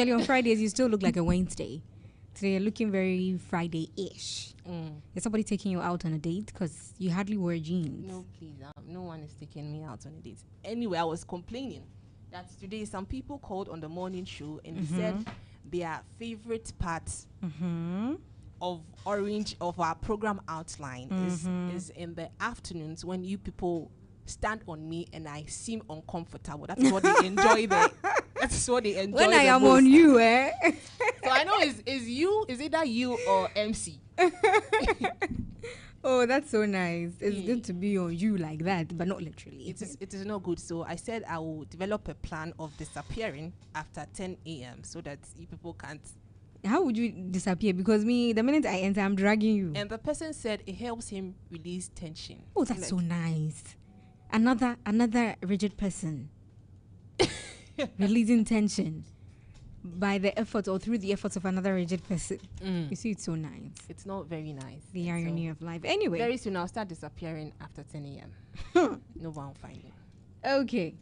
On Fridays, you still look like a Wednesday. Today, you're looking very Friday-ish. Is somebody taking you out on a date? Because you hardly wear jeans. No, please. No one is taking me out on a date. Anyway, I was complaining that today some people called on the morning show and they said their favorite part of our program outline is in the afternoons when you people stand on me and I seem uncomfortable. That's what they enjoy there. That's what they enjoy. When I am most. on you, eh? So I know is either you or MC. Oh, that's so nice. It's good to be on you like that, but not literally. It is not good. So I said I will develop a plan of disappearing after 10 a.m. so that you people can't. How would you disappear? Because the minute I enter, I'm dragging you. And the person said it helps him release tension. Oh, that's so nice. Another rigid person releasing tension by the effort or through the efforts of another rigid person. You see, it's so nice. It's not very nice. The irony of life. Anyway, very soon I'll start disappearing after 10 a.m. No one will find me. Okay,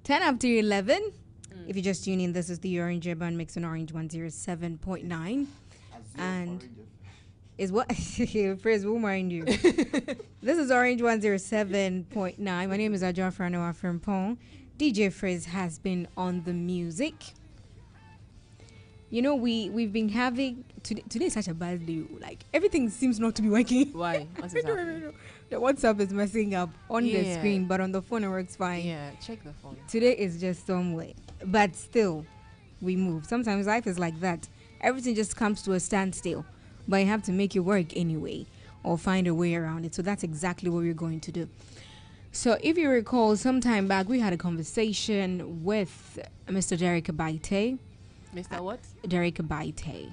10 after 11. If you just tune in, this is the Orange Urbanmix on Orange 107.9, and is what Frizz will mind you. This is Orange 107.9. My name is Adwoa Afranewaa from Pong. DJ Frizz has been on the music. You know, we've been having today is such a bad day. Like everything seems not to be working. Why? What's happening? The WhatsApp is messing up on the screen, but on the phone it works fine. Yeah, check the phone. Today is just some way, but still, we move. Sometimes life is like that. Everything just comes to a standstill, but you have to make it work anyway, or find a way around it. So that's exactly what we're going to do. So if you recall, some time back we had a conversation with Mr. Derek Abaite. Mr. What? Derek Abaite.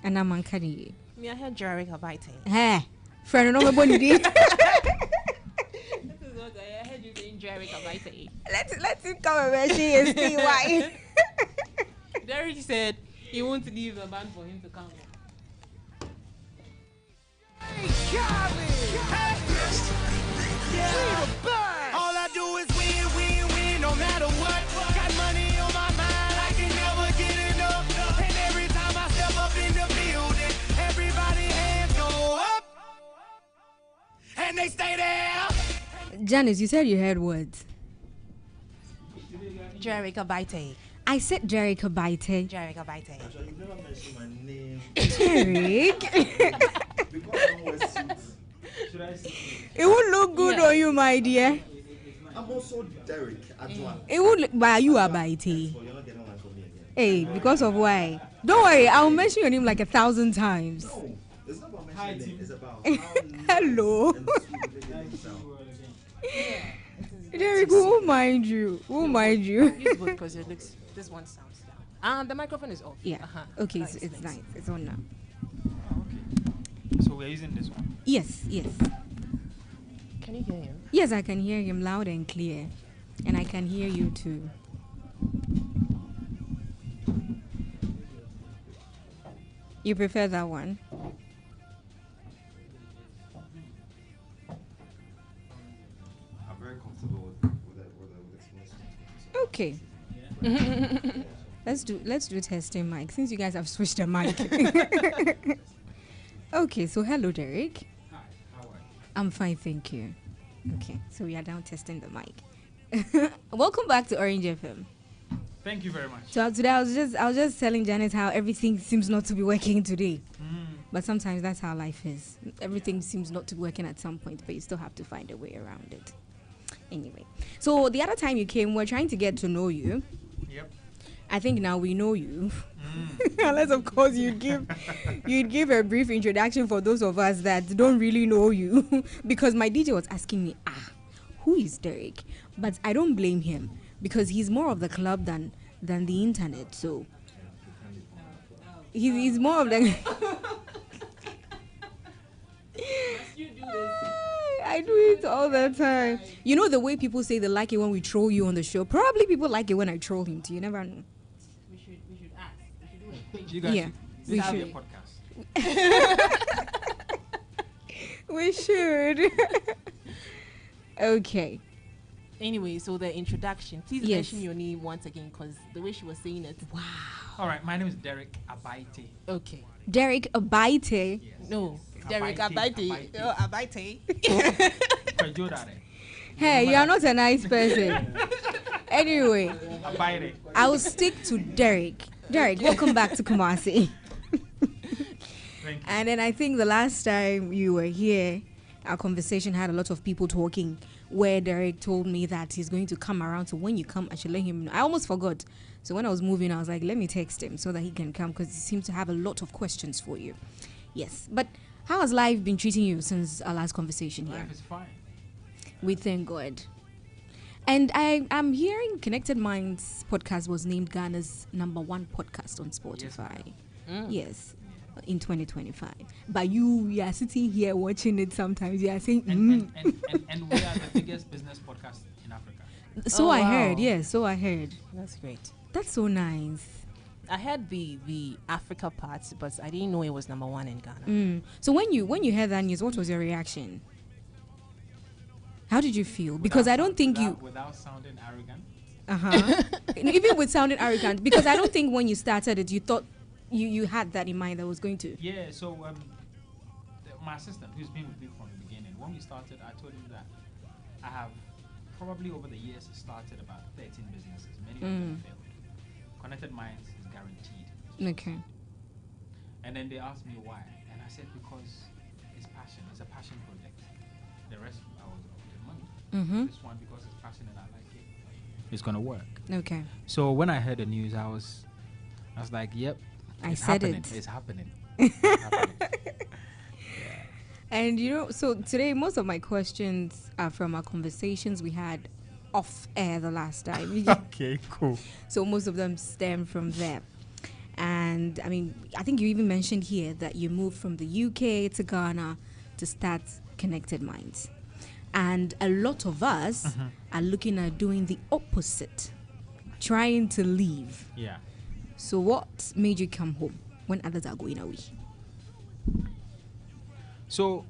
And I'm Ankani. Me, I heard Derek Abaite. Hey, friend, no one did. This is what I heard you saying, Derek Abaite. Let's come and she is why. Derek said he won't leave the band for him to come. All I do is win, win, win, no matter what. Got money on my mind, I can never get enough. And every time I step up in the building, everybody hands go up, and they stay there. Janice, you said you heard words. Derek Abaite. I said Derek Abaite. Derek Abaite. Actually, you never mentioned my name. Derek. Because I don't wear suits. Should I say? It would look good on you, my dear. I'm also Derek Adwoa. It would look by you Abaite. So you're not getting one from me again. Hey, because of why? Don't worry, I'll mention your name like 1,000 times. No, it's not about mentioning it. It's about Hello. Derek, who will mind you? Who will mind you? Use both because it looks. This one sounds down. The microphone is off. Yeah. Okay, so it's nice. It's on now. Oh, okay. So we're using this one. Yes. Can you hear him? Yes, I can hear him loud and clear. And I can hear you too. You prefer that one? I'm very comfortable with this. Okay. Let's do testing mic since you guys have switched the mic. Okay, so hello Derek. Hi, how are you? I'm fine, thank you. Okay, so we are now testing the mic. Welcome back to Orange FM. Thank you very much. So today I was just telling Janet how everything seems not to be working today. But sometimes that's how life is. Everything seems not to be working at some point, but you still have to find a way around it. Anyway, so the other time you came, we're trying to get to know you. Yep. I think now we know you. Unless of course you'd give a brief introduction for those of us that don't really know you. Because my DJ was asking me, who is Derek? But I don't blame him because he's more of the club than the internet. So he's more of the I do it all the time. You know the way people say they like it when we troll you on the show? Probably people like it when I troll him too. You never know. We should ask. We should do it. You guys Yeah, should we have should. a podcast. We should. Okay. Anyway, so the introduction. Please Yes. mention your name once again, because the way she was saying it. Wow. All right, my name is Derek Abaite. Okay. Derek Abaite. Yes. No. Derek Abaite. Abaite. Oh, Abaite. Kwajodare. Hey, you are not a nice person. Anyway, Abaite. I will stick to Derek. Derek, welcome back to Kumasi. Thank you. And then I think the last time you were here, our conversation had a lot of people talking, where Derek told me that he's going to come around. So when you come, I should let him know. I almost forgot. So when I was moving, I was like, let me text him so that he can come, because he seems to have a lot of questions for you. Yes. But how has life been treating you since our last conversation here? Life is fine. We thank God. And I'm hearing Connected Minds podcast was named Ghana's #1 podcast on Spotify. Yes, in 2025. But we are sitting here watching it sometimes. You are saying, And we are the biggest business podcast in Africa. So Oh, I wow. heard. Yes, so I heard. That's great. That's so nice. I heard the Africa part, but I didn't know it was #1 in Ghana. So when you heard that news, what was your reaction? How did you feel? Because I don't think Without sounding arrogant. even with sounding arrogant, because I don't think when you started it, you thought you had that in mind that was going to. Yeah, so my assistant, who's been with me from the beginning, when we started, I told him that I have probably over the years started about 13 businesses. Many of them failed. Connected Minds is guaranteed. Okay. And then they asked me why, and I said because it's passion. It's a passion project. The rest I was the money. This one because it's passion and I like it. It's gonna work. Okay. So when I heard the news, I was like, "Yep, I it's said happening. it. It's happening." It's happening. And so today most of my questions are from our conversations we had off air the last time. Okay, cool. So most of them stem from there. And I mean, I think you even mentioned here that you moved from the UK to Ghana to start Connected Minds. And a lot of us are looking at doing the opposite, trying to leave. Yeah. So what made you come home when others are going away? So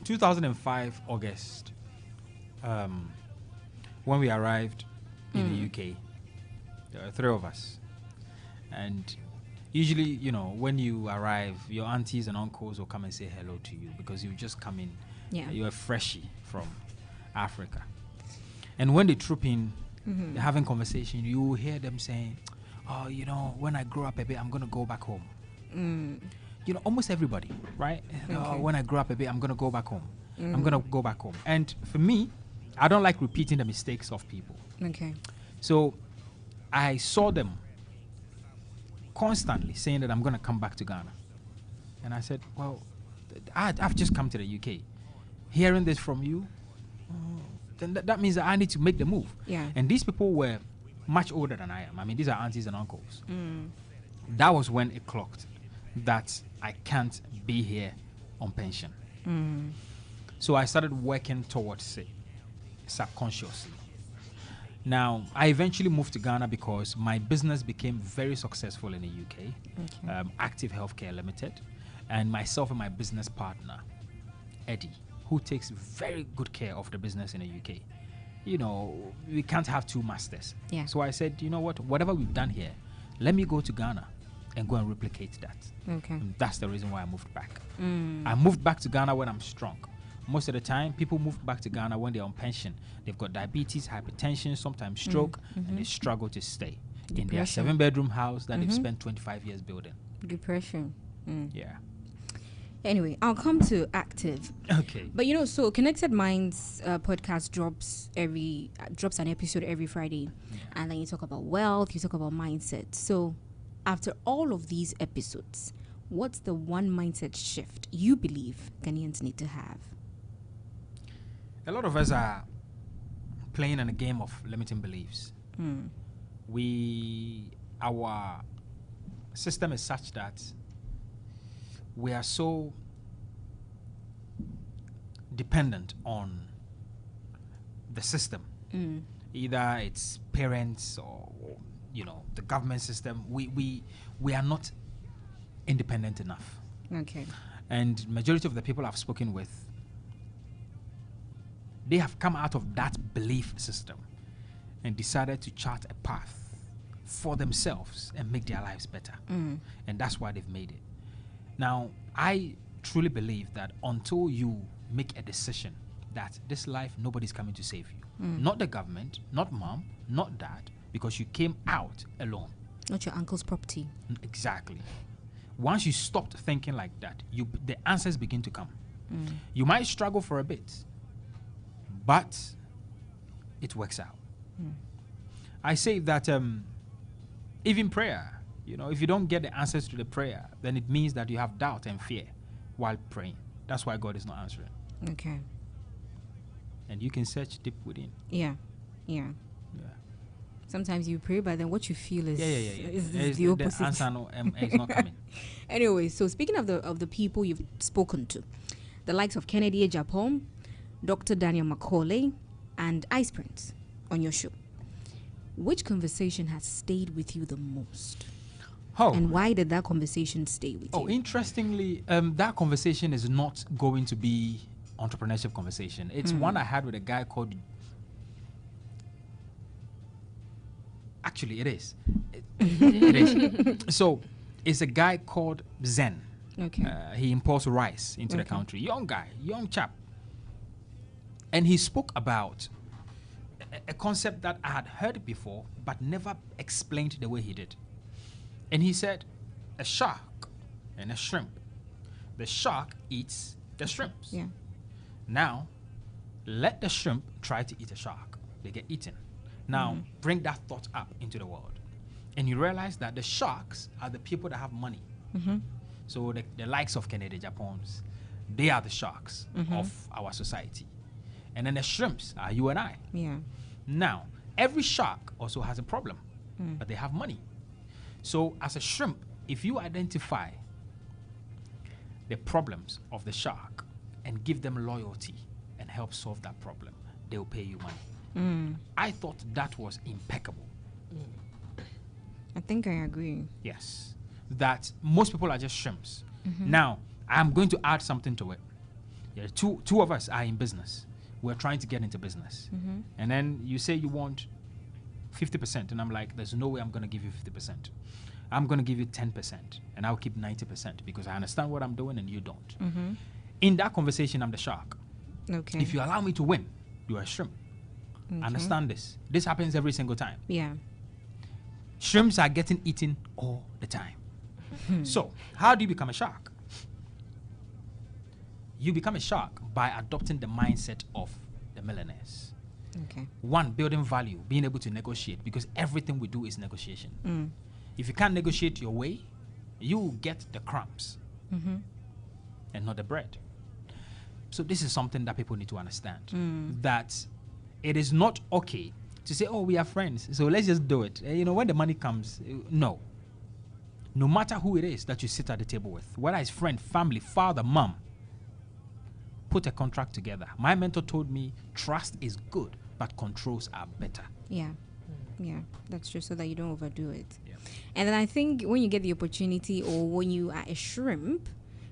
2005 August, when we arrived in the UK, there were 3 of us. And usually, you know, when you arrive, your aunties and uncles will come and say hello to you because you just come in. Yeah. You're a freshie from Africa. And when they troop in, they're having conversation, you will hear them saying, oh, you know, when I grow up a bit, I'm going to go back home. You know, almost everybody, right? Oh, when I grow up a bit, I'm going to go back home. I'm going to go back home. And for me, I don't like repeating the mistakes of people. Okay. So I saw them constantly saying that I'm going to come back to Ghana. And I said, well, I've just come to the UK. Hearing this from you, then that means that I need to make the move. Yeah. And these people were much older than I am. I mean, these are aunties and uncles. That was when it clocked that I can't be here on pension. So I started working towards it subconsciously. Now, I eventually moved to Ghana because my business became very successful in the UK, Active Healthcare Limited, and myself and my business partner, Eddie, who takes very good care of the business in the UK. You know, we can't have 2 masters. Yeah. So I said, you know what, whatever we've done here, let me go to Ghana and go and replicate that. Okay. And that's the reason why I moved back. I moved back to Ghana when I'm strong. Most of the time, people move back to Ghana when they're on pension. They've got diabetes, hypertension, sometimes stroke, and they struggle to stay in their Depression. 7-bedroom house that they've spent 25 years building. Depression. Yeah. Anyway, I'll come to Active. Okay. But you know, so Connected Minds podcast drops an episode every Friday, and then you talk about wealth, you talk about mindset. So after all of these episodes, what's the one mindset shift you believe Ghanaians need to have? A lot of us are playing in a game of limiting beliefs. Our system is such that we are so dependent on the system. Either it's parents or, you know, the government system. We are not independent enough. Okay. And majority of the people I've spoken with They have come out of that belief system and decided to chart a path for themselves and make their lives better. And that's why they've made it. Now, I truly believe that until you make a decision that this life, nobody's coming to save you. Not the government, not mom, not dad, because you came out alone. Not your uncle's property. Exactly. Once you stopped thinking like that, the answers begin to come. You might struggle for a bit, but it works out. I say that even prayer, if you don't get the answers to the prayer, then it means that you have doubt and fear while praying. That's why God is not answering. Okay. And you can search deep within. Yeah. Sometimes you pray, but then what you feel is is the opposite. The answer is not coming. Anyway, so speaking of the people you've spoken to, the likes of Kennedy Ejapon, Dr. Daniel Macaulay, and Ice Prince on your show, which conversation has stayed with you the most? And why did that conversation stay with you? Interestingly, that conversation is not going to be entrepreneurship conversation. It's one I had with a guy called... Actually, it is. It is. So, it's a guy called Zen. Okay. He imports rice into the country. Young guy, young chap. And he spoke about a concept that I had heard before, but never explained the way he did. And he said, a shark and a shrimp. The shark eats the shrimps. Yeah. Now, let the shrimp try to eat a shark. They get eaten. Now, bring that thought up into the world. And you realize that the sharks are the people that have money. So the likes of Kennedy Japons, they are the sharks of our society. And then the shrimps are you and I. Yeah. Now, every shark also has a problem, but they have money. So as a shrimp, if you identify the problems of the shark and give them loyalty and help solve that problem, they will pay you money. I thought that was impeccable. I think I agree. Yes. That most people are just shrimps. Now, I'm going to add something to it. Yeah, two of us are in business. We're trying to get into business. And then you say you want 50%. And I'm like, there's no way I'm going to give you 50%. I'm going to give you 10%. And I'll keep 90% because I understand what I'm doing and you don't. In that conversation, I'm the shark. Okay. If you allow me to win, you are a shrimp. Understand this. This happens every single time. Yeah. Shrimps are getting eaten all the time. So, how do you become a shark? You become a shark by adopting the mindset of the millionaires. Okay. One, building value, being able to negotiate, because everything we do is negotiation. If you can't negotiate your way, you will get the crumbs and not the bread. So this is something that people need to understand, that it is not okay to say, oh, we are friends, so let's just do it. When the money comes, no. No matter who it is that you sit at the table with, whether it's friend, family, father, mom, put a contract together. My mentor told me trust is good, but controls are better. Yeah. Yeah, that's true, so that you don't overdo it. Yeah. And then I think when you get the opportunity, or when you are a shrimp,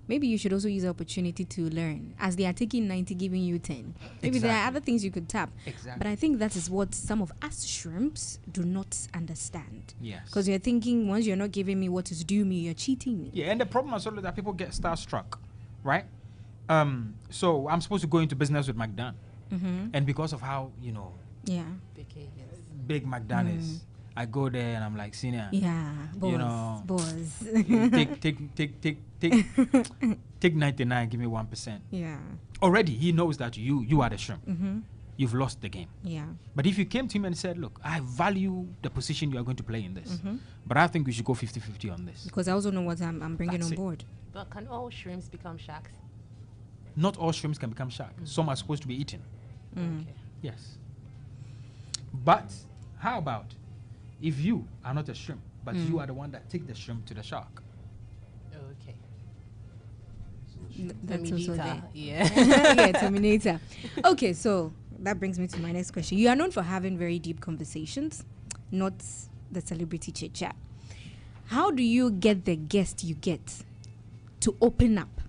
maybe you should also use the opportunity to learn. As they are taking 90, giving you 10. Maybe there are other things you could tap. Exactly. But I think that is what some of us shrimps do not understand. Yes. Because you're thinking, once you're not giving me what is due me, you're cheating me. Yeah, and the problem is also that people get starstruck, right? So I'm supposed to go into business with McDonald. And because of how, Yeah. big McDonald is, I go there and I'm like, senior. Yeah, boss. Take 99, give me 1%. Yeah. Already he knows that you are the shrimp. You've lost the game. Yeah. But if you came to him and said, look, I value the position you are going to play in this, but I think we should go 50-50 on this. Because I also know what I'm bringing That's on it. board. But can all shrimps become sharks? Not all shrimps can become sharks. Some are supposed to be eaten. Okay. Yes. But how about if you are not a shrimp, but you are the one that take the shrimp to the shark? Okay. That's also there. Yeah. Yeah, Terminator. Okay, so that brings me to my next question. You are known for having very deep conversations, not the celebrity chit chat. How do you get the guest you get to open up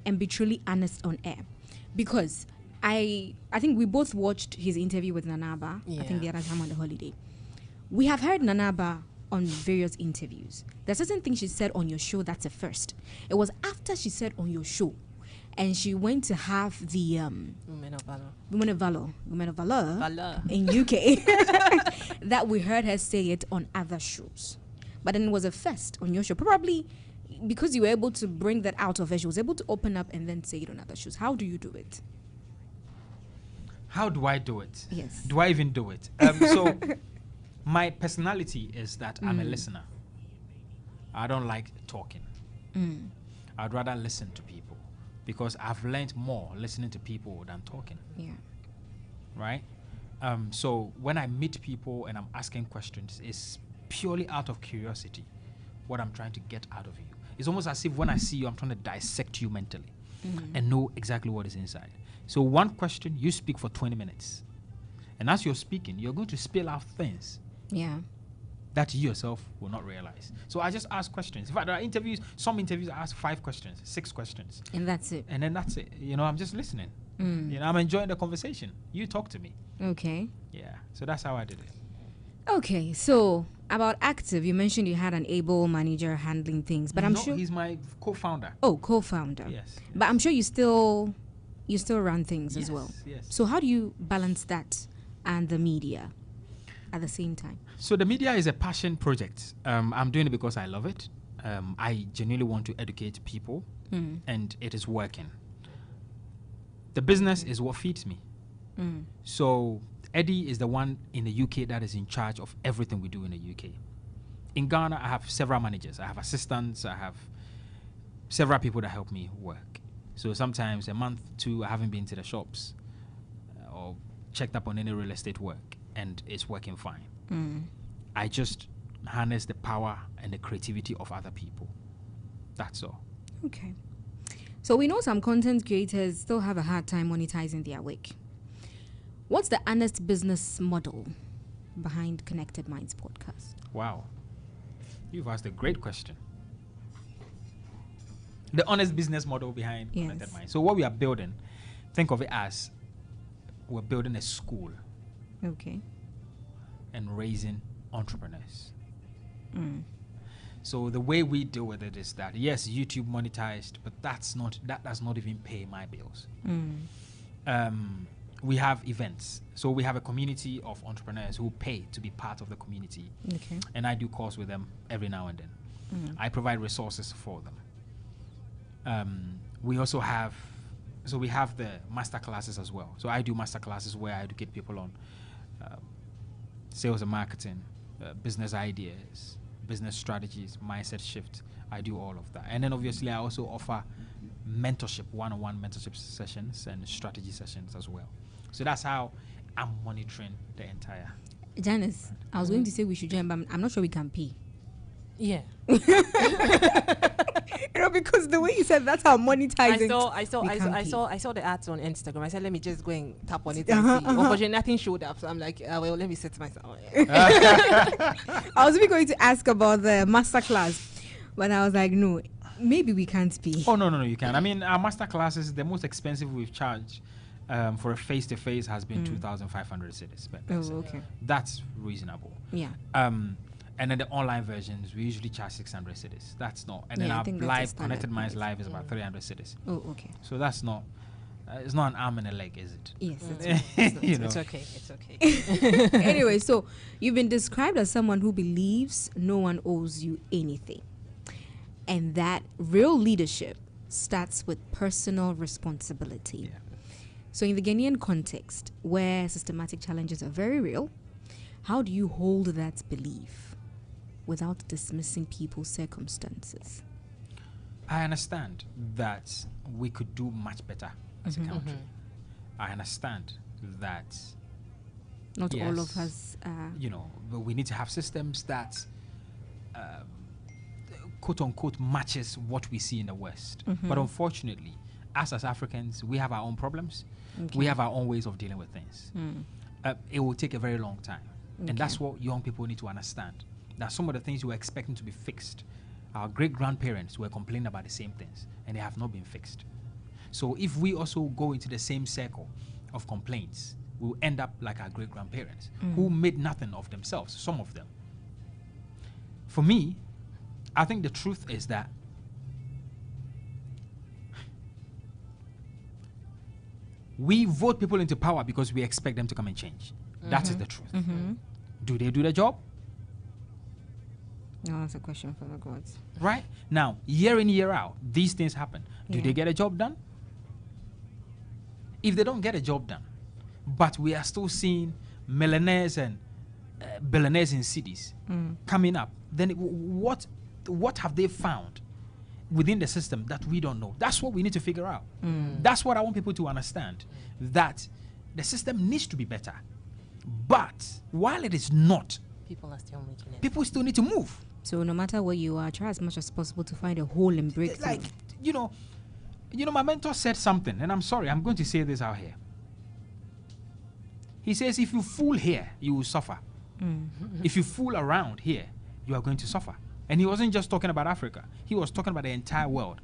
and be truly honest on air? Because I think we both watched his interview with Nanaba. I think the other time on the holiday. We have heard Nanaba on various interviews. There's certain things she said on your show that's a first. It was after she said on your show, and she went to have the Women of Valor in UK that we heard her say it on other shows. But then it was a first on your show. Probably because you were able to bring that out of her. She was able to open up and then say it on other shows. How do you do it? How do I do it? Yes. Do I even do it? So my personality is that I'm a listener. I don't like talking. I'd rather listen to people because I've learned more listening to people than talking. Yeah. Right? So when I meet people and I'm asking questions, it's purely out of curiosity what I'm trying to get out of you. It's almost as if when I see you, I'm trying to dissect you mentally and know exactly what is inside. So one question, you speak for 20 minutes. And as you're speaking, you're going to spill out things that you yourself will not realize. So I just ask questions. In fact, there are interviews, some interviews I ask 5 questions, 6 questions. And that's it. And then that's it. You know, I'm just listening. You know, I'm enjoying the conversation. You talk to me. Okay. Yeah. So that's how I did it. Okay, so about Active, you mentioned you had an able manager handling things, but I'm sure he's my co-founder. Oh, co-founder. Yes. But I'm sure you still run things as well. Yes. So how do you balance that and the media at the same time? So the media is a passion project. I'm doing it because I love it. I genuinely want to educate people, and it is working. The business is what feeds me. So Eddie is the one in the UK that is in charge of everything we do in the UK. In Ghana, I have several managers. I have assistants. I have several people that help me work. So sometimes a month, 2, I haven't been to the shops or checked up on any real estate work, and it's working fine. I just harness the power and the creativity of other people. That's all. Okay. So we know some content creators still have a hard time monetizing their work. What's the honest business model behind Connected Minds podcast? Wow. You've asked a great question. The honest business model behind Connected Minds. So what we are building, think of it as we're building a school. Okay. And raising entrepreneurs. So the way we deal with it is that, yes, YouTube monetized, but that does not even pay my bills. We have events. So we have a community of entrepreneurs who pay to be part of the community. Okay. And I do calls with them every now and then. I provide resources for them. We also have, so we have the master classes as well. So I do master classes where I educate people on sales and marketing, business ideas, business strategies, mindset shift. I do all of that. And then obviously I also offer mentorship, one-on-one mentorship sessions and strategy sessions as well. So that's how I'm monitoring the entire. Janice, I was going to say we should join, but I'm not sure we can pay. Yeah. Because the way you said that's how monetizing. I saw the ads on Instagram. I said, let me just go and tap on it and see. Unfortunately, nothing showed up. So I'm like, well, let me set myself. I was even going to ask about the masterclass, but I was like, no, maybe we can't pay. Oh, no, you can. I mean, our master classes, the most expensive we've charged for a face-to-face has been 2,500 cedis per person. Oh, okay. That's reasonable. Yeah. And then the online versions, we usually charge 600 cedis. That's not. And then our live, Connected Minds Live is about 300 cedis. Oh, okay. So that's not, it's not an arm and a leg, is it? Yes, it's okay. It's okay. Anyway, so you've been described as someone who believes no one owes you anything. And that real leadership starts with personal responsibility. Yeah. So in the Ghanaian context, where systematic challenges are very real, how do you hold that belief without dismissing people's circumstances? I understand that we could do much better as a country. I understand that not all of us, but we need to have systems that quote unquote matches what we see in the West. But unfortunately, us as Africans, we have our own problems. Okay. We have our own ways of dealing with things. It will take a very long time. Okay. And that's what young people need to understand. That some of the things you were expecting to be fixed, our great-grandparents were complaining about the same things, and they have not been fixed. So if we also go into the same circle of complaints, we'll end up like our great grandparents who made nothing of themselves, some of them. For me, I think the truth is that we vote people into power because we expect them to come and change. That is the truth. Do they do the job? No, that's a question for the gods. Right? Now, year in, year out, these things happen. Do Yeah. they get a job done? If they don't get a job done, but we are still seeing millionaires and billionaires in cities coming up, then what have they found within the system that we don't know? That's what we need to figure out. That's what I want people to understand, that the system needs to be better. But while it is not, People are still making it. people still need to move. So no matter where you are, try as much as possible to find a hole and break through. Like, you know, my mentor said something, and I'm sorry, I'm going to say this out here. He says, if you fool here, you will suffer. If you fool around here, you are going to suffer. And he wasn't just talking about Africa. He was talking about the entire world.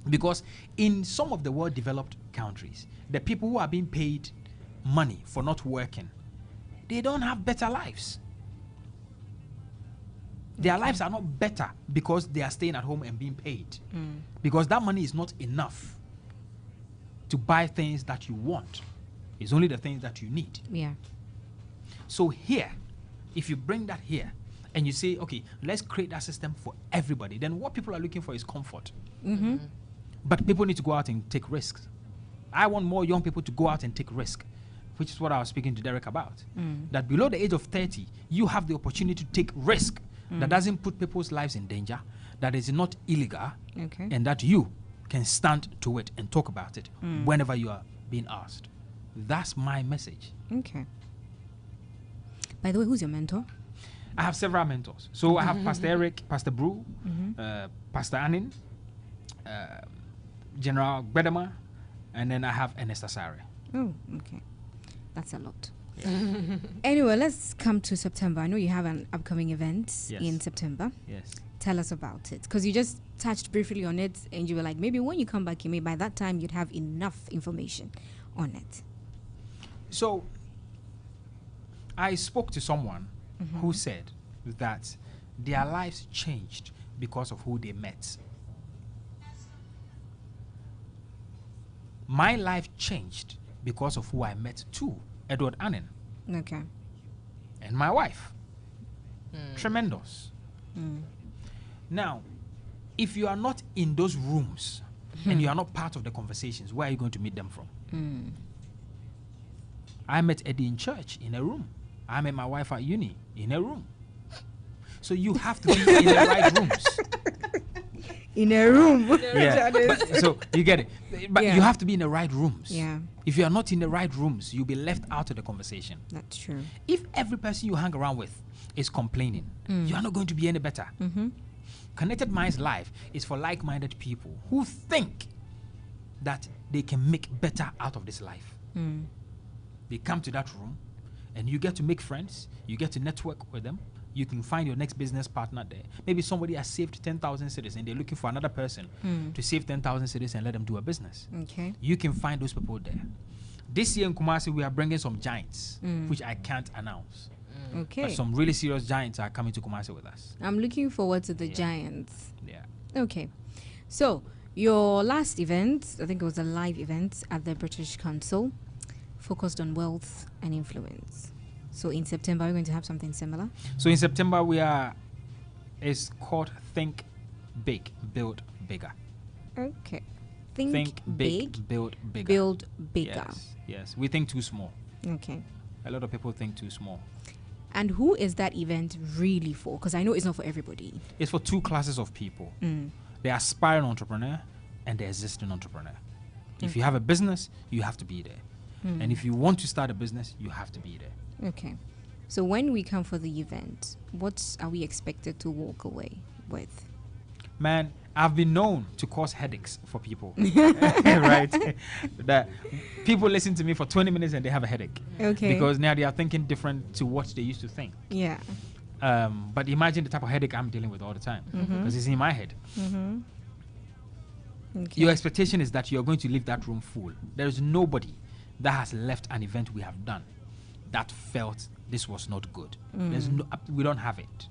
Because in some of the well-developed countries, the people who are being paid money for not working, they don't have better lives. Their lives are not better because they are staying at home and being paid. Because that money is not enough to buy things that you want. It's only the things that you need. Yeah. So here, if you bring that here and you say, okay, let's create that system for everybody, then what people are looking for is comfort. But people need to go out and take risks. I want more young people to go out and take risk, which is what I was speaking to Derek about. That below the age of 30, you have the opportunity to take risk that doesn't put people's lives in danger, that is not illegal, Okay. and that you can stand to it and talk about it whenever you are being asked. That's my message. Okay. By the way, who's your mentor? I have several mentors. So I have Pastor Eric, Pastor Brew, Pastor Anin, General Bedema, and then I have Ernest Asare. Oh, okay. That's a lot. Anyway, let's come to September. I know you have an upcoming event Yes. in September. Yes. Tell us about it. Because you just touched briefly on it and you were like, maybe when you come back, you may by that time you'd have enough information on it. So I spoke to someone who said that their lives changed because of who they met. My life changed because of who I met too, Edward Annen, Okay. and my wife. Tremendous. Now, if you are not in those rooms and you are not part of the conversations, where are you going to meet them from? I met Eddie in church in a room. I met my wife at uni in a room. So you have to be in the right rooms. In a room. Yeah. But, so you get it. But Yeah. you have to be in the right rooms. Yeah, If you are not in the right rooms, you'll be left out of the conversation. that's true. If every person you hang around with is complaining, you are not going to be any better. Connected Minds Life is for like-minded people who think that they can make better out of this life. They come to that room and you get to make friends, you get to network with them, you can find your next business partner there. Maybe somebody has saved 10,000 cedis and they're looking for another person to save 10,000 cedis and let them do a business. Okay. You can find those people there. This year in Kumasi, we are bringing some giants, which I can't announce. Okay. But some really serious giants are coming to Kumasi with us. I'm looking forward to the Giants. Yeah. Okay. So, your last event, I think it was a live event at the British Council, focused on wealth and influence. So, in September, we're going to have something similar. So in September, it's called Think Big, Build Bigger. Okay. Think big, build bigger. build bigger. Yes. We think too small. Okay. A lot of people think too small. And who is that event really for? Because I know it's not for everybody. It's for two classes of people. The aspiring entrepreneur and the existing entrepreneur. If you have a business, you have to be there. And if you want to start a business, you have to be there. Okay. So when we come for the event, what are we expected to walk away with? Man, I've been known to cause headaches for people. Right? That people listen to me for 20 minutes and they have a headache. Okay. Because now they are thinking different to what they used to think. Yeah. But imagine the type of headache I'm dealing with all the time. Because it's in my head. Okay. Your expectation is that you're going to leave that room full. There is nobody that has left an event we have done that felt this was not good. We don't have it.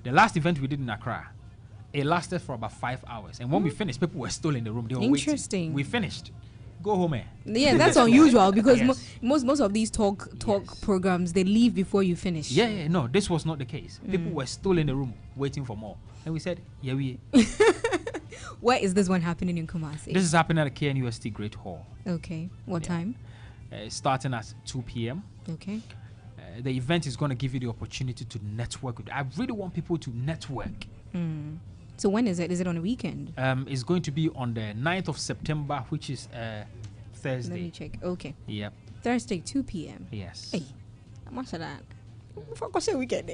The last event we did in Accra, it lasted for about 5 hours. And when we finished, people were still in the room. They were Interesting. waiting. We finished. Go home, eh? Yeah, that's unusual because Yes. most of these talk Yes. programs, they leave before you finish. Yeah, no, this was not the case. People were still in the room waiting for more. And we said, yeah, Where is this one happening in Kumasi? this is happening at the KNUST Great Hall. Okay. What Yeah. time? Starting at 2 p.m. Okay. The event is going to give you the opportunity to network with. I really want people to network. So when is it? Is it on a weekend? It's going to be on the 9th of September, which is Let Thursday. me check. Okay. Yep. Thursday, 2 p.m. Yes. Hey, how much of that? Focus on weekend.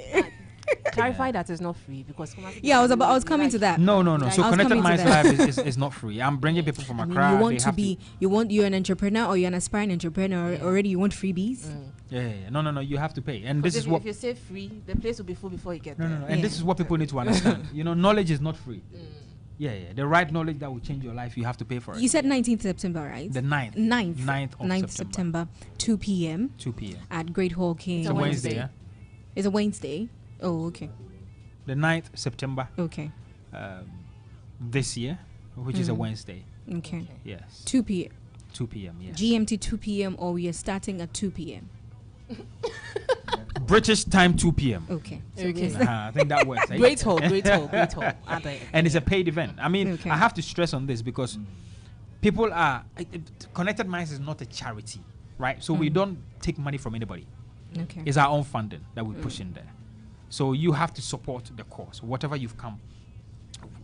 Clarify that it's not free because Yeah, I was coming to that. No. Like- So I was Connected coming to Minds that. Live is not free. I'm bringing people from I mean, Accra. you want They to have be, you're an entrepreneur or you're an aspiring entrepreneur already. You want freebies? Yeah. No. You have to pay. And this Because is what. if you say free, the place will be full before you get No. there. And this Yeah. is what people need to understand. Knowledge is not free. Yeah. The right knowledge that will change your life, you have to pay for it. You said 19th September, right? The 9th. 9th 9th of September, 2 p.m. 2 p.m. at Great Hall King. It's It's a a Wednesday, Wednesday. yeah? It's a Wednesday. Oh, okay. The 9th September Okay. this year, which is a Wednesday. Okay. Yes. 2 p.m. 2 p.m. Yes. GMT 2 p.m. or we are starting at 2 p.m. British time 2 p.m. Okay. So Okay. we're- I think that works. eh? Great hall. And it's a paid event. I mean, Okay. I have to stress on this because people are Connected Minds is not a charity, right? So we don't take money from anybody. Okay. It's our own funding that we push in there. So you have to support the cause. Whatever you've come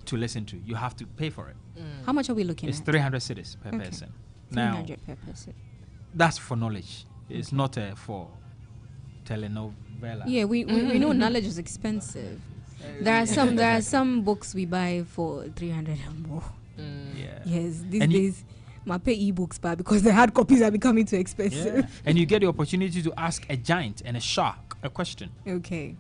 to listen to, you have to pay for it. How much are we looking It's at? 300 cedis per Okay. person. Now, 300 per person. that's for knowledge. It's not for telenovela. Yeah, we know knowledge is expensive. There are some books we buy for 300 and more. Yeah. Yes, these And you- days my pay ebooks, but because the hard copies are becoming too expensive. Yeah. And you get the opportunity to ask a giant and a shark a question. Okay.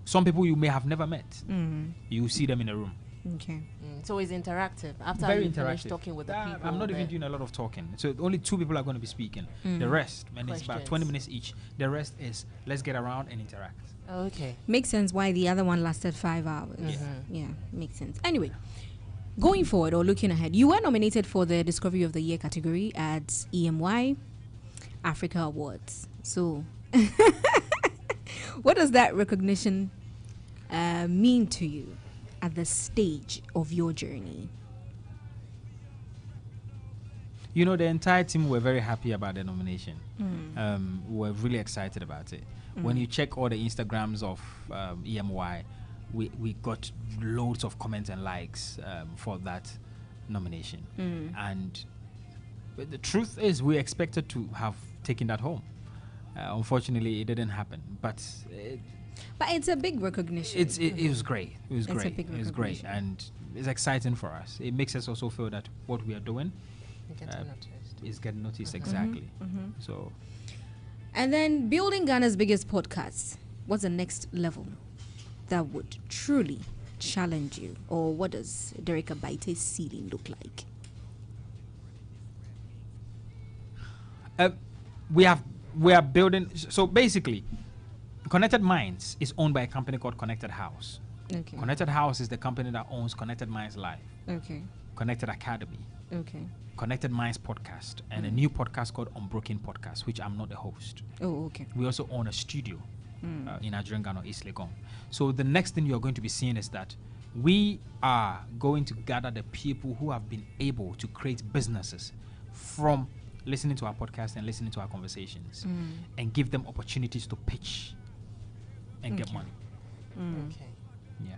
Some people you may have never met. Mm. You see them in a room. Okay. So it's interactive. After Very you finish interactive. talking with the That- people. I'm not even there- doing a lot of talking. So only 2 people are going to be speaking. The rest, and it's about 20 minutes each. The rest is let's get around and interact. Okay. Makes sense why the other one lasted 5 hours. Yeah, makes sense. Anyway, going forward or looking ahead, you were nominated for the Discovery of the Year category at EMY Africa Awards. So, what does that recognition mean to you at the stage of your journey? The entire team were very happy about the nomination. We were really excited about it. When you check all the Instagrams of EMY, we got loads of comments and likes for that nomination. And but the truth is, we expected to have taken that home. Unfortunately, it didn't happen. But But it's a big recognition. it was great. It was It's a great. big It was great, recognition. and it's exciting for us. It makes us also feel that what we are doing You get noticed. is getting noticed exactly. So And then building Ghana's biggest podcast. What's the next level that would truly challenge you? Or what does Derek Abaite's ceiling look like? we are building. So basically, Connected Minds is owned by a company called Connected House. Okay. Connected House is the company that owns Connected Minds Live, Okay. Connected Academy, Okay. Connected Minds Podcast, and a new podcast called Unbroken Podcast, which I'm not the host. Oh, okay. We also own a studio in Adwoa or East Legon. So the next thing you're going to be seeing is that we are going to gather the people who have been able to create businesses from listening to our podcast and listening to our conversations and give them opportunities to pitch and get money. Okay. Yeah.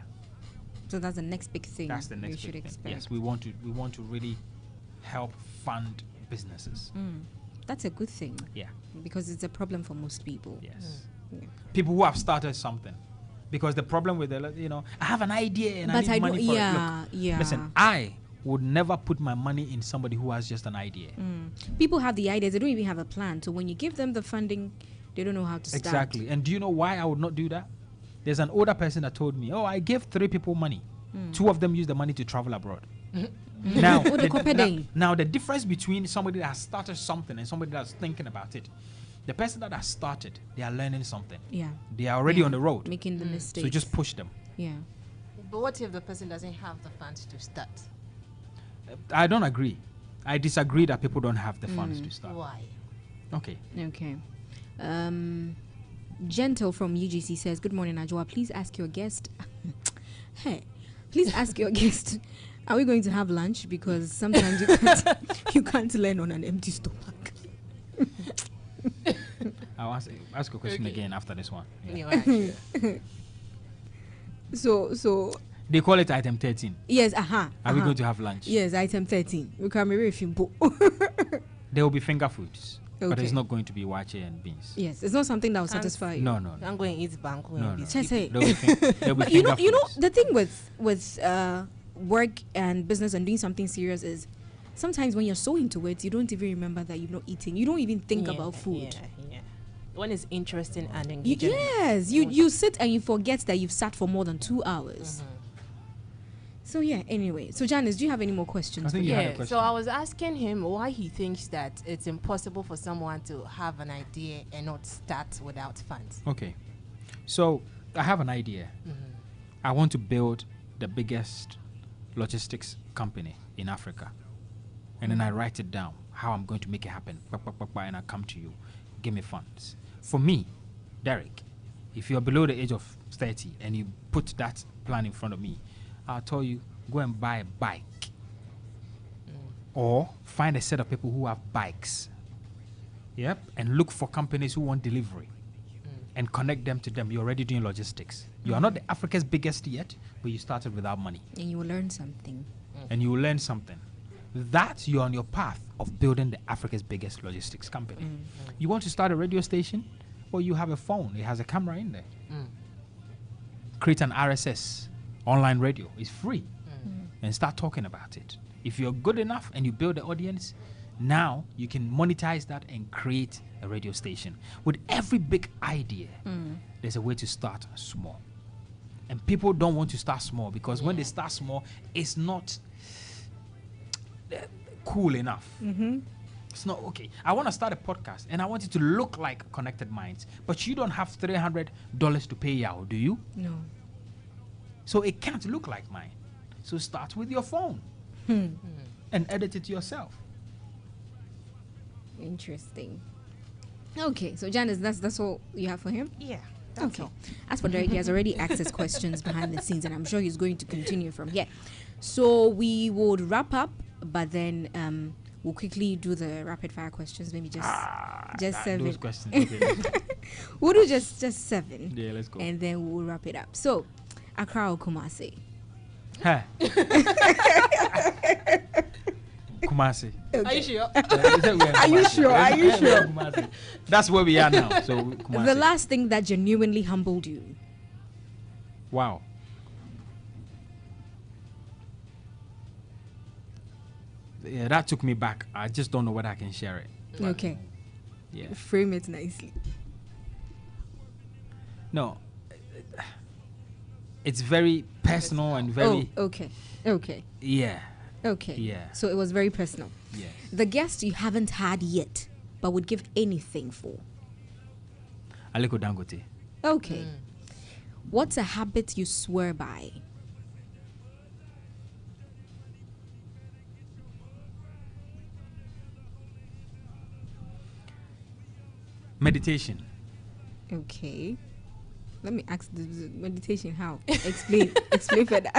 So that's the next big thing That's the we next should big thing. expect. Yes, we want to really help fund businesses. That's a good thing Yeah. because it's a problem for most people. Yes. Yeah. People who have started something. Because the problem with I have an idea and I But need I money don't. for it. Yeah. Look, Yeah. listen, I would never put my money in somebody who has just an idea. People have the ideas. They don't even have a plan. So when you give them the funding, they don't know how to start. Exactly. And do you know why I would not do that? There's an older person that told me, I gave 3 people money. 2 of them used the money to travel abroad. Now, What the copper day? now the difference between somebody that has started something and somebody that's thinking about it, the person that has started, they are learning something. Yeah. They are already on the road. Making the mistakes. So just push them. Yeah. But what if the person doesn't have the funds to start? I don't agree. I disagree that people don't have the funds to start. Why? Okay. Okay. Gentle from UGC says, "Good morning, Adwoa. Please ask your guest. Hey, please ask your guest. Are we going to have lunch? Because sometimes you can't learn on an empty stomach." I'll ask a question again after this one. Yeah. Anyway, So They call it item 13. yes, Are we going to have lunch? Yes, item 13. We can be simple. There will be finger foods, but Okay. it's not going to be wache and beans. Yes, it's not something that will satisfy you. No. I'm going to eat banku No, and no. be Just say. There'll be, there'll be But you finger know, foods. the thing with work and business and doing something serious is sometimes when you're so into it, you don't even remember that you're not eating. You don't even think about food. Yeah. When it's interesting and You, engaging. yes, you sit and you forget that you've sat for more than 2 hours. So yeah. Anyway, so Janice, do you have any more questions? I think for you me? had a Yeah, question. so I was asking him why he thinks that it's impossible for someone to have an idea and not start without funds. Okay. So I have an idea. I want to build the biggest logistics company in Africa. And then I write it down, how I'm going to make it happen. And I come to you. Give me funds. For me, Derek, if you're below the age of 30 and you put that plan in front of me, I'll tell you, go and buy a bike. Or find a set of people who have bikes. Yep. And look for companies who want delivery. And connect them to them. You're already doing logistics. You are not the Africa's biggest yet, but you started without money. And you will learn something. And you will learn something. That you're on your path of building the Africa's biggest logistics company. You want to start a radio station? Well, you have a phone. It has a camera in there. Create an RSS online radio. It's free. And start talking about it. If you're good enough and you build the audience, now you can monetize that and create a radio station. With every big idea, there's a way to start small. And people don't want to start small because when they start small, it's not cool enough. It's not okay. I want to start a podcast and I want it to look like Connected Minds, but you don't have $300 to pay out, do you? No. So it can't look like mine. So start with your phone and edit it yourself. Interesting. Okay, so Janice, that's all you have for him? Yeah. Okay. As for Derek, he has already asked his questions behind the scenes, and I'm sure he's going to continue from here. So we would wrap up, but then we'll quickly do the rapid fire questions. Maybe just 7. Those questions. Okay. We'll do just 7. Yeah, let's go. And then we'll wrap it up. So, Accra or Kumasi? Huh. Kumasi. Are you sure? Are you sure? Are you sure? Kumasi. That's where we are now. So Kumasi. The last thing that genuinely humbled you? Wow. Yeah, that took me back. I just don't know whether I can share it. Okay. Yeah. Frame it nicely. No. It's very personal and very. Oh, okay. Okay. Yeah. Okay. Yeah. So it was very personal. Yes. The guest you haven't had yet, but would give anything for? Aliko Dangote. Okay. What's a habit you swear by? Meditation. Okay. Let me ask the meditation how? Explain further.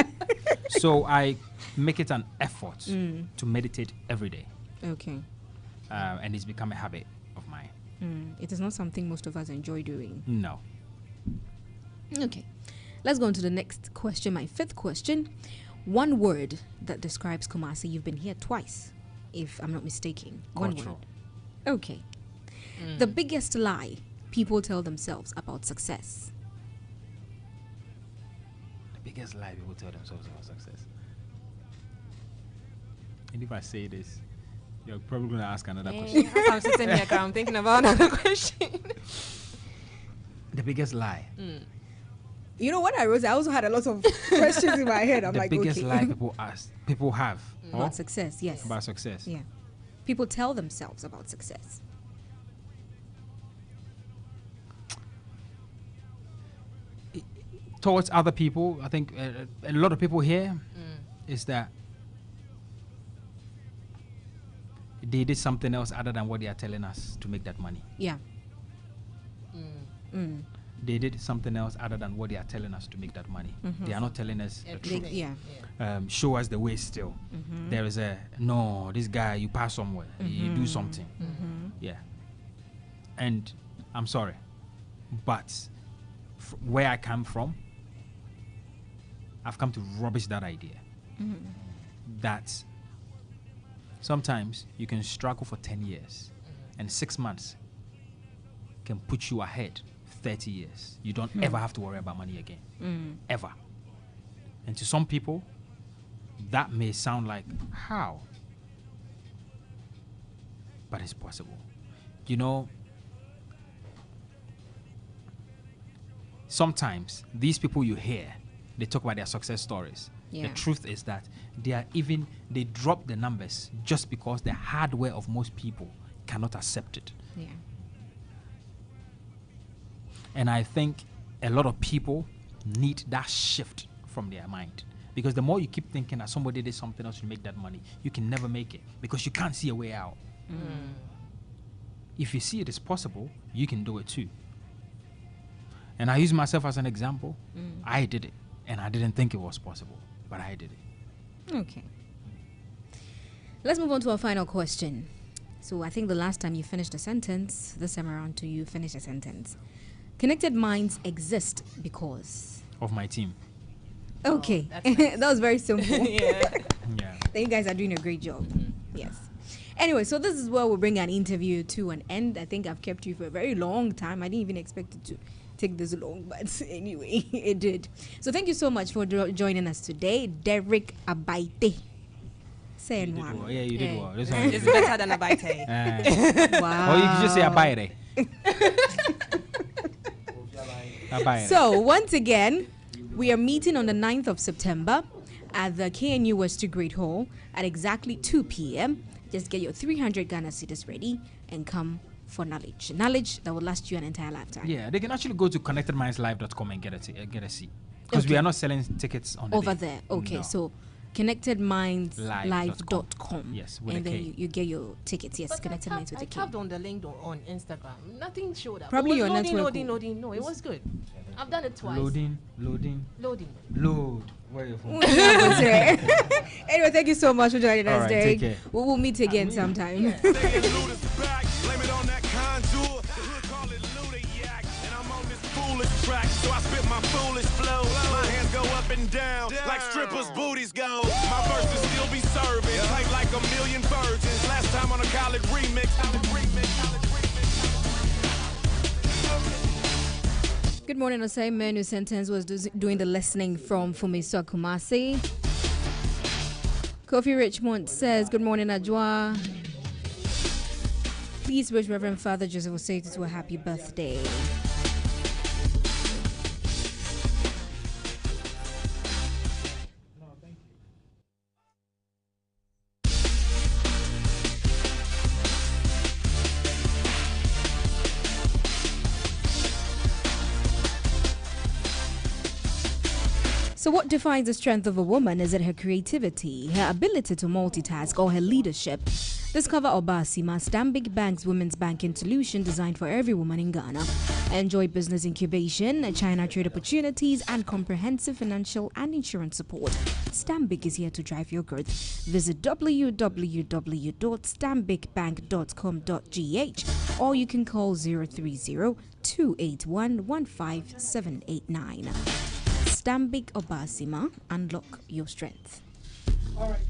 So I make it an effort to meditate every day. Okay. And it's become a habit of mine. It is not something most of us enjoy doing. No. Okay. Let's go on to the next question, my 5th question. One word that describes Kumasi. You've been here twice, if I'm not mistaken. One Cultural. word. Okay. The biggest lie people tell themselves about success. The biggest lie people tell themselves about success. And if I say this, you're probably going to ask another question. As I'm sitting here, I'm thinking about another question. The biggest lie. You know, when I wrote, I also had a lot of questions in my head. I'm The like, biggest okay. lie people have About success, yes. About success. Yeah. People tell themselves about success. Towards other people, I think a lot of people here is that they did something else other than what they are telling us to make that money. Yeah. They did something else other than what they are telling us to make that money. They are not telling us the truth. Yeah. Show us the way still. There is no, this guy, you pass somewhere, you do something. Yeah. And I'm sorry, but where I come from, I've come to rubbish that idea. That sometimes you can struggle for 10 years and 6 months can put you ahead 30 years. You don't ever have to worry about money again. Ever. And to some people, that may sound like, how? But it's possible. You know, sometimes these people you hear, they talk about their success stories. Yeah. The truth is that they drop the numbers just because the hardware of most people cannot accept it. Yeah. And I think a lot of people need that shift from their mind. Because the more you keep thinking that somebody did something else to make that money, you can never make it because you can't see a way out. If you see it is possible, you can do it too. And I use myself as an example. I did it, and I didn't think it was possible, but I did it. Okay. Let's move on to our final question. So I think the last time you finished a sentence, this time around too, you finished a sentence. Connected minds exist because Of my team. Okay. that's nice. That was very simple. Yeah. Yeah. Then you guys are doing a great job. Yes. Anyway, so this is where we'll bring an interview to an end. I think I've kept you for a very long time. I didn't even expect it to take this long, but anyway, it did. So thank you so much for joining us today, Derek Abaite. Say You did one. well. Yeah, you did Yeah. well. This one It's better than a bite. Wow. or you can just say Abayre. Abayre. So once again, we are meeting on the 9th of September at the KNU West Great Hall at exactly 2 p.m. Just get your 300 Ghana cedis ready and come for knowledge. Knowledge that will last you an entire lifetime. Yeah, they can actually go to connectedmindslive.com and get a seat. Because we Okay. are not selling tickets on the Over day. there. Okay, No. so connectedmindslive.com. Yes, with and a then K. you get your tickets. Yes, But Connected Minds with I a K. tapped on the link on Instagram. Nothing showed up. Probably It was your loading, network. loading. No, it was good. I've done it twice. Loading. Loading. Load. Where are your phone? Anyway, thank you so much for joining All us, right, Derek. take care. We will meet again sometime. Saying loot is back, blame it on that contour. The hood call it Ludiac, and I'm on this foolish track, so I spit my foolish flow. My hands go up and down, like strippers' booties go. My verses still be serving, tight like a million virgins. Last time on a college remix. Good morning, Osei Menu Sentence was doing the listening from Fumiso Kumasi. Kofi Richmond says, good morning, Adwoa. Please wish Reverend Father Joseph Osei to a happy birthday. So what defines the strength of a woman? Is it her creativity, her ability to multitask, or her leadership? Discover Obasima, Stanbic Bank's women's banking solution designed for every woman in Ghana. Enjoy business incubation, China trade opportunities, and comprehensive financial and insurance support. Stanbic is here to drive your growth. Visit www.stanbicbank.com.gh or you can call 030-281-15789. Stanbic Obasima, unlock your strength. All right.